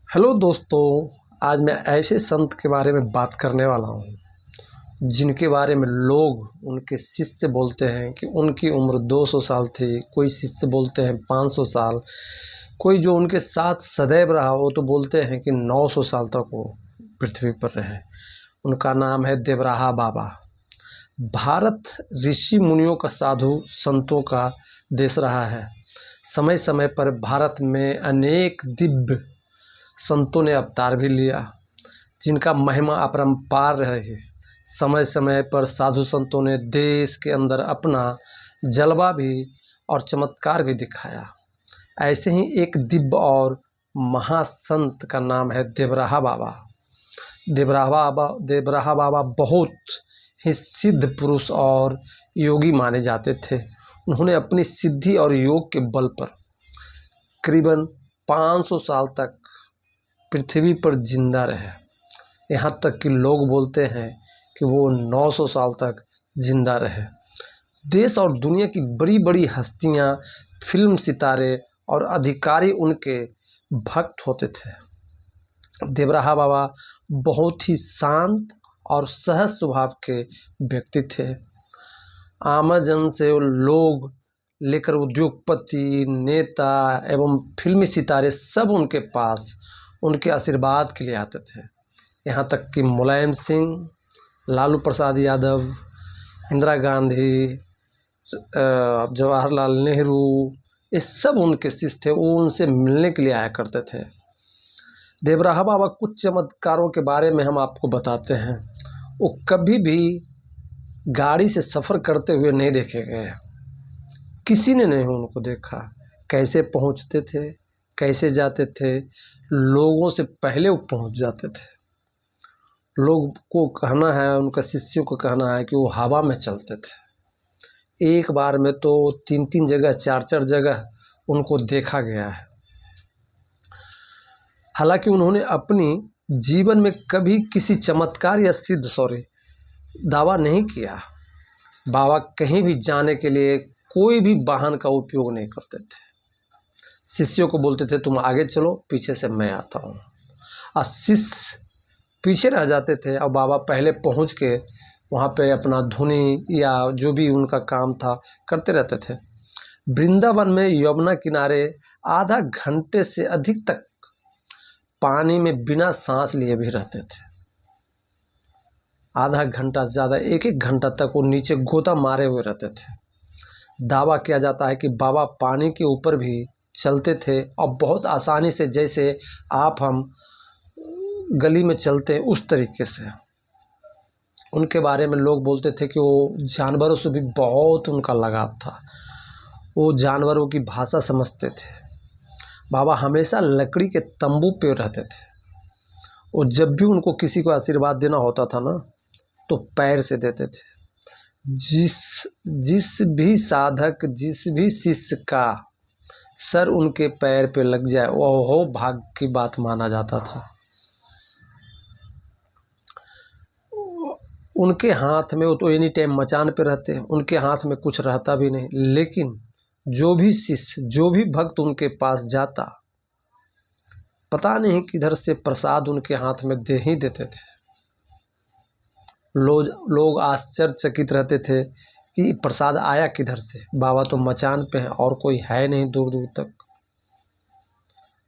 Hello दोस्तों, आज मैं ऐसे संत के बारे में बात करने वाला हूँ जिनके बारे में लोग उनके शिष्य बोलते हैं कि उनकी उम्र 200 साल थी। कोई शिष्य बोलते हैं 500 साल। कोई जो उनके साथ सदैव रहा वो तो बोलते हैं कि 900 साल तक वो पृथ्वी पर रहे। उनका नाम है देवराहा बाबा। भारत ऋषि मुनियों का, साधु संतों का देश रहा है। समय समय पर भारत में अनेक दिव्य संतों ने अवतार भी लिया जिनका महिमा अपरंपार रही। समय समय पर साधु संतों ने देश के अंदर अपना जलवा भी और चमत्कार भी दिखाया। ऐसे ही एक दिव्य और महासंत का नाम है देवराहा बाबा। देवराहा बाबा बहुत ही सिद्ध पुरुष और योगी माने जाते थे। उन्होंने अपनी सिद्धि और योग के बल पर करीबन 500 साल तक पृथ्वी पर जिंदा रहे। यहाँ तक कि लोग बोलते हैं कि वो 900 साल तक जिंदा रहे। देश और दुनिया की बड़ी बड़ी हस्तियाँ, फिल्म सितारे और अधिकारी उनके भक्त होते थे। देवराहा बाबा बहुत ही शांत और सहज स्वभाव के व्यक्ति थे। आमजन से लोग लेकर उद्योगपति, नेता एवं फिल्मी सितारे सब उनके पास उनके आशीर्वाद के लिए आते थे। यहाँ तक कि मुलायम सिंह, लालू प्रसाद यादव, इंदिरा गांधी, जवाहरलाल नेहरू, ये सब उनके शिष्य थे। वो उनसे मिलने के लिए आया करते थे। देवराहा बाबा कुछ चमत्कारों के बारे में हम आपको बताते हैं। वो कभी भी गाड़ी से सफ़र करते हुए नहीं देखे गए। किसी ने नहीं उनको देखा। कैसे पहुंचते थे, कैसे जाते थे, लोगों से पहले वो पहुंच जाते थे। लोग को कहना है, उनका शिष्यों को कहना है कि वो हवा में चलते थे। एक बार में तो 3-3 जगह, 4-4 जगह उनको देखा गया है। हालांकि उन्होंने अपनी जीवन में कभी किसी चमत्कार या दावा नहीं किया। बाबा कहीं भी जाने के लिए कोई भी वाहन का उपयोग नहीं करते थे। शिष्यों को बोलते थे तुम आगे चलो, पीछे से मैं आता हूँ। और शिष्य पीछे रह जाते थे और बाबा पहले पहुँच के वहाँ पे अपना धुनी या जो भी उनका काम था करते रहते थे। वृंदावन में यमुना किनारे आधा घंटे से अधिक तक पानी में बिना सांस लिए भी रहते थे। आधा घंटा से ज़्यादा, 1-1 घंटा तक वो नीचे गोता मारे हुए रहते थे। दावा किया जाता है कि बाबा पानी के ऊपर भी चलते थे और बहुत आसानी से, जैसे आप हम गली में चलते हैं उस तरीके से। उनके बारे में लोग बोलते थे कि वो जानवरों से भी बहुत उनका लगाव था। वो जानवरों की भाषा समझते थे। बाबा हमेशा लकड़ी के तंबू पे रहते थे। वो जब भी उनको किसी को आशीर्वाद देना होता था ना, तो पैर से देते थे। जिस भी साधक, जिस भी शिष्य का सर उनके पैर पे लग जाए वह हो भाग्य की बात माना जाता था। उनके हाथ में, वो तो एनी टाइम मचान पे रहते हैं, उनके हाथ में कुछ रहता भी नहीं। लेकिन जो भी शिष्य, जो भी भक्त उनके पास जाता, पता नहीं किधर से प्रसाद उनके हाथ में दे ही देते थे। लोग आश्चर्यचकित रहते थे कि प्रसाद आया किधर से। बाबा तो मचान पे हैं और कोई है नहीं दूर दूर तक।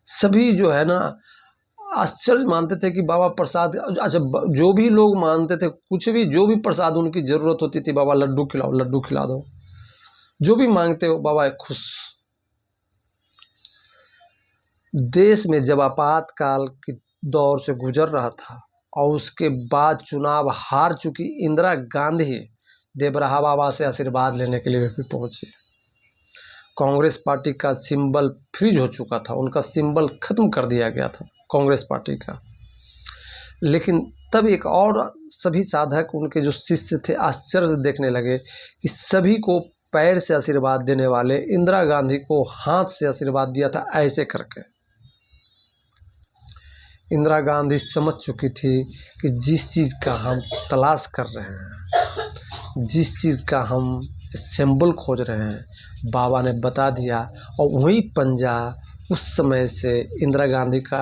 सभी जो है ना आश्चर्य मानते थे कि बाबा प्रसाद, अच्छा जो भी लोग मानते थे, कुछ भी जो भी प्रसाद उनकी ज़रूरत होती थी, बाबा लड्डू खिलाओ, लड्डू खिला दो, जो भी मांगते हो बाबा खुश। देश में जब आपातकाल के दौर से गुजर रहा था और उसके बाद चुनाव हार चुकी इंदिरा गांधी देवराहा बाबा से आशीर्वाद लेने के लिए भी पहुंची। कांग्रेस पार्टी का सिंबल फ्रीज हो चुका था, उनका सिंबल खत्म कर दिया गया था कांग्रेस पार्टी का। लेकिन तब एक और सभी साधक, उनके जो शिष्य थे, आश्चर्य से देखने लगे कि सभी को पैर से आशीर्वाद देने वाले इंदिरा गांधी को हाथ से आशीर्वाद दिया था ऐसे करके। इंदिरा गांधी समझ चुकी थी कि जिस चीज़ का हम तलाश कर रहे हैं, जिस चीज़ का हम सिंबल खोज रहे हैं, बाबा ने बता दिया। और वही पंजा उस समय से इंदिरा गांधी का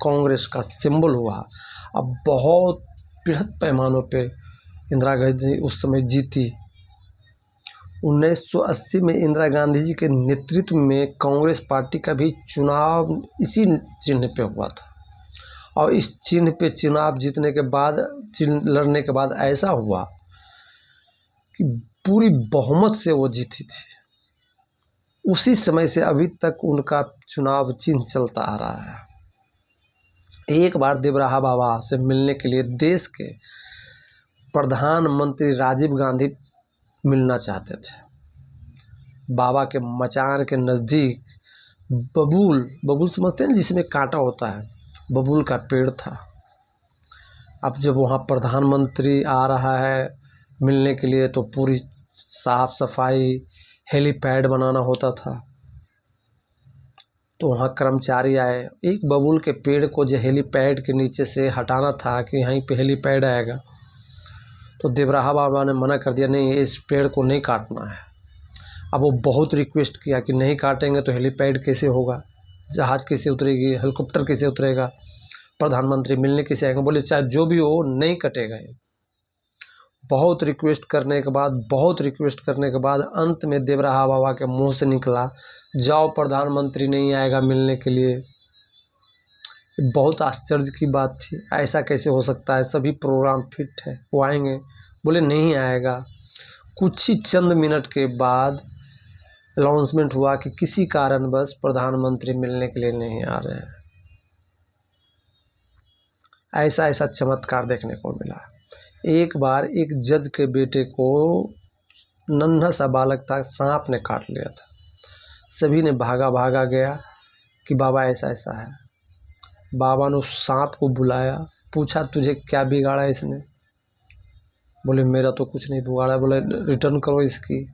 कांग्रेस का सिंबल हुआ। अब बहुत बृहद पैमानों पे इंदिरा गांधी उस समय जीती। 1980 में इंदिरा गांधी जी के नेतृत्व में कांग्रेस पार्टी का भी चुनाव इसी चिन्ह पे हुआ था, और इस चिन्ह पे चुनाव जीतने के बाद, लड़ने के बाद ऐसा हुआ कि पूरी बहुमत से वो जीती थी। उसी समय से अभी तक उनका चुनाव चिन्ह चलता आ रहा है। एक बार देवराहा बाबा से मिलने के लिए देश के प्रधानमंत्री राजीव गांधी मिलना चाहते थे। बाबा के मचान के नज़दीक बबूल समझते हैं जिसमें कांटा होता है, बबूल का पेड़ था। अब जब वहाँ प्रधानमंत्री आ रहा है मिलने के लिए, तो पूरी साफ सफाई, हेलीपैड बनाना होता था। तो वहाँ कर्मचारी आए, एक बबूल के पेड़ को जो हेलीपैड के नीचे से हटाना था कि यहीं पे हेलीपैड आएगा, तो देवराहा बाबा ने मना कर दिया, नहीं इस पेड़ को नहीं काटना है। अब वो बहुत रिक्वेस्ट किया कि नहीं काटेंगे तो हेलीपैड कैसे होगा, जहाज़ कैसे उतरेगी, हेलीकॉप्टर कैसे उतरेगा, प्रधानमंत्री मिलने कैसे आएंगे। बोले चाहे जो भी हो नहीं कटेगा। बहुत रिक्वेस्ट करने के बाद अंत में देवराहा बाबा के मुंह से निकला, जाओ प्रधानमंत्री नहीं आएगा मिलने के लिए। बहुत आश्चर्य की बात थी, ऐसा कैसे हो सकता है, सभी प्रोग्राम फिट है, वो आएंगे। बोले नहीं आएगा। कुछ ही चंद मिनट के बाद अनाउंसमेंट हुआ कि किसी कारणवश प्रधानमंत्री मिलने के लिए नहीं आ रहे हैं। ऐसा चमत्कार देखने को मिला। एक बार एक जज के बेटे को, नन्हा सा बालक था, सांप ने काट लिया था। सभी ने भागा गया कि बाबा ऐसा है। बाबा ने उस सांप को बुलाया, पूछा तुझे क्या बिगाड़ा इसने। बोले मेरा तो कुछ नहीं बिगाड़ा। बोले रिटर्न करो इसकी।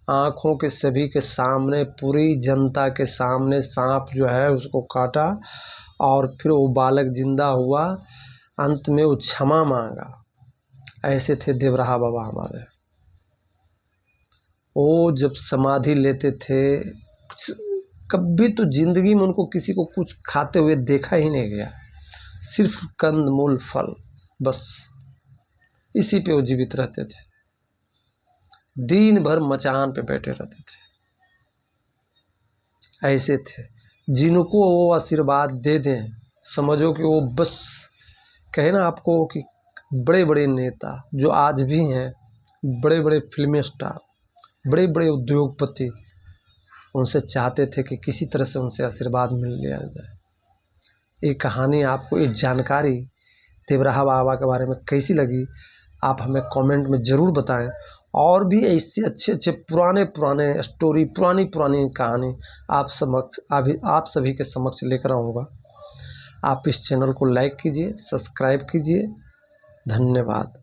आँखों के सभी के सामने, पूरी जनता के सामने सांप जो है उसको काटा, और फिर वो बालक जिंदा हुआ। अंत में वो क्षमा मांगा। ऐसे थे देवराहा बाबा हमारे। वो जब समाधि लेते थे, कभी तो जिंदगी में उनको किसी को कुछ खाते हुए देखा ही नहीं गया, सिर्फ कंद मूल फल, बस इसी पे वो जीवित रहते थे। दिन भर मचान पे बैठे रहते थे। ऐसे थे जिनको वो आशीर्वाद दे दें, समझो कि वो बस, कहे ना आपको कि बड़े बड़े नेता जो आज भी हैं, बड़े बड़े फिल्मी स्टार, बड़े बड़े उद्योगपति, उनसे चाहते थे कि किसी तरह से उनसे आशीर्वाद मिल लिया जाए। ये कहानी आपको, ये जानकारी देवराहा बाबा के बारे में कैसी लगी, आप हमें कमेंट में ज़रूर बताएं। और भी ऐसे अच्छे पुराने स्टोरी, पुरानी कहानी आप सभी के समक्ष लेकर आऊँगा। आप इस चैनल को लाइक कीजिए, सब्सक्राइब कीजिए। धन्यवाद।